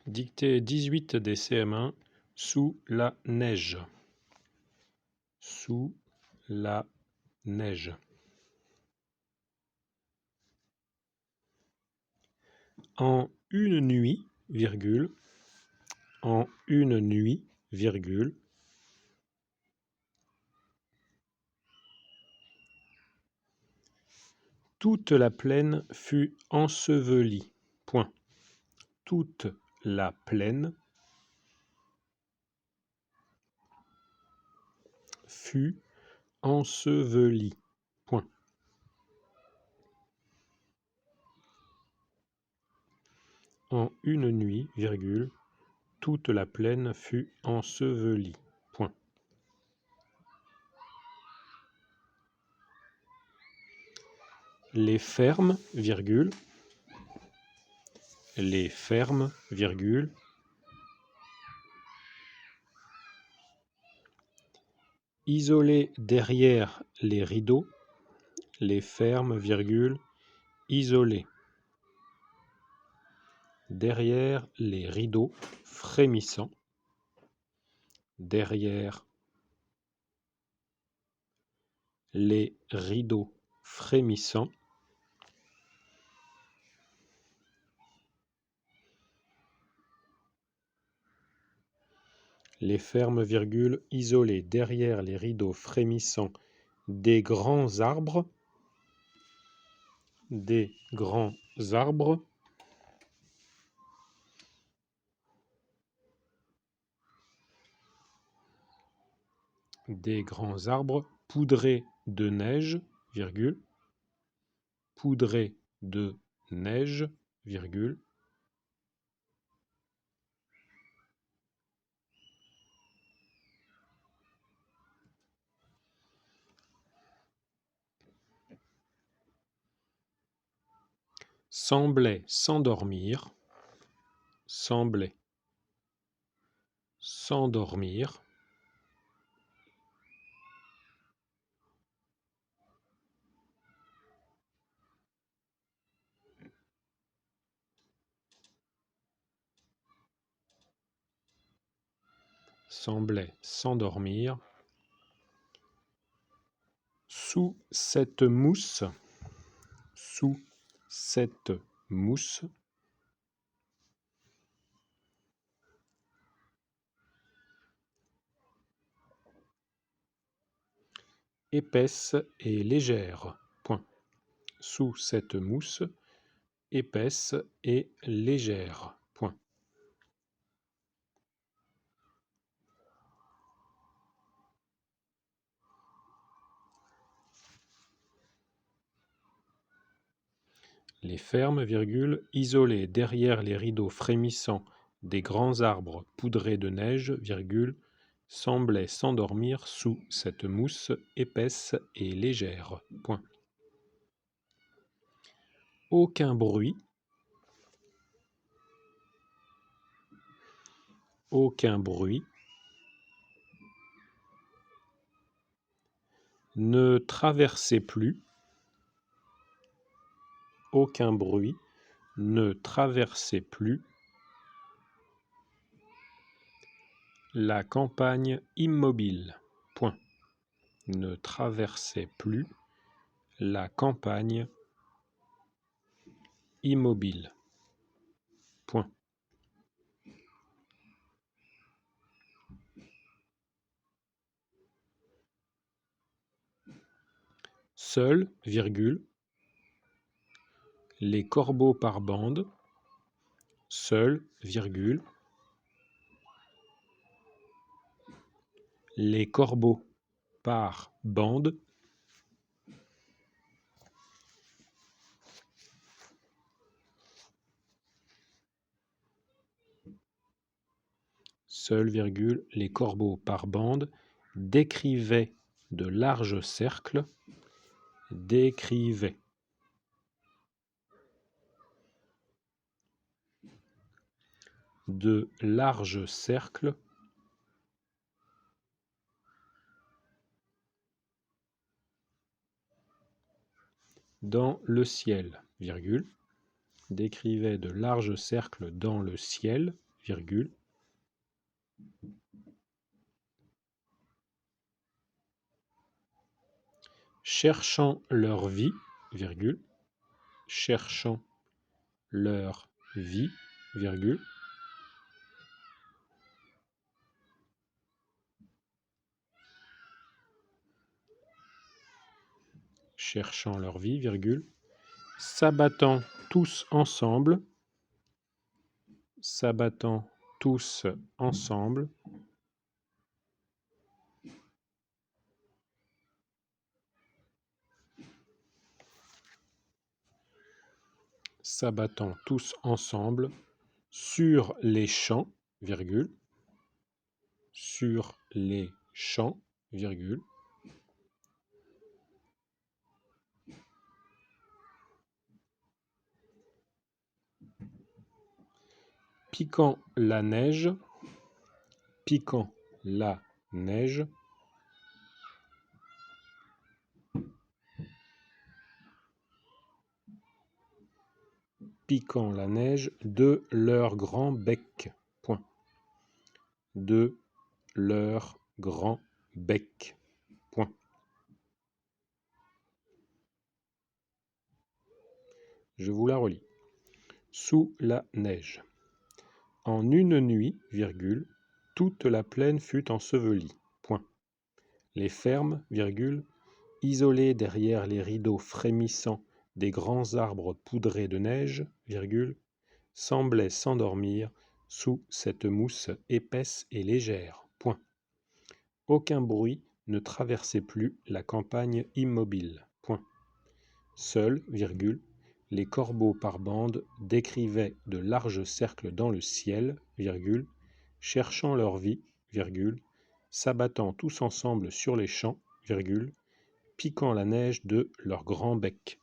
Dictée 18 des CM1, sous la neige. Sous la neige. En une nuit, virgule, en une nuit, virgule, toute la plaine fut ensevelie. Point. Toute la plaine fut ensevelie. Point. En une nuit, virgule, toute la plaine fut ensevelie. Point. Les fermes, virgule, les fermes, virgule, isolées derrière les rideaux, les fermes, virgule, isolées derrière les rideaux frémissants, derrière les rideaux frémissants, les fermes, virgule, isolées derrière les rideaux frémissants des grands arbres, des grands arbres, des grands arbres poudrés de neige, virgule, poudrés de neige, virgule, semblait s'endormir, semblait s'endormir, semblait s'endormir sous cette mousse, sous cette mousse, épaisse et légère. Point. Sous cette mousse, épaisse et légère. Point. Les fermes, virgule, isolées derrière les rideaux frémissants des grands arbres poudrés de neige, virgule, semblaient s'endormir sous cette mousse épaisse et légère. Point. Aucun bruit, aucun bruit, ne traversait plus, aucun bruit ne traversait plus la campagne immobile. Point. Ne traversait plus la campagne immobile. Point. Seuls, virgule, les corbeaux par bande, seuls, virgule, les corbeaux par bande, seuls, virgule, les corbeaux par bande décrivaient de larges cercles, décrivaient de larges cercles dans le ciel, virgule, décrivait de larges cercles dans le ciel, virgule, cherchant leur vie, virgule, cherchant leur vie, virgule, cherchant leur vie, virgule, s'abattant tous ensemble, s'abattant tous ensemble, s'abattant tous ensemble sur les champs, virgule, sur les champs, virgule, piquant la neige, piquant la neige, piquant la neige de leur grand bec, point, de leur grand bec, point. Je vous la relis. Sous la neige. En une nuit, virgule, toute la plaine fut ensevelie, point. Les fermes, virgule, isolées derrière les rideaux frémissants des grands arbres poudrés de neige, virgule, semblaient s'endormir sous cette mousse épaisse et légère, point. Aucun bruit ne traversait plus la campagne immobile, point. Seuls, virgule, les corbeaux par bandes décrivaient de larges cercles dans le ciel, virgule, cherchant leur vie, virgule, s'abattant tous ensemble sur les champs, virgule, piquant la neige de leur grand bec.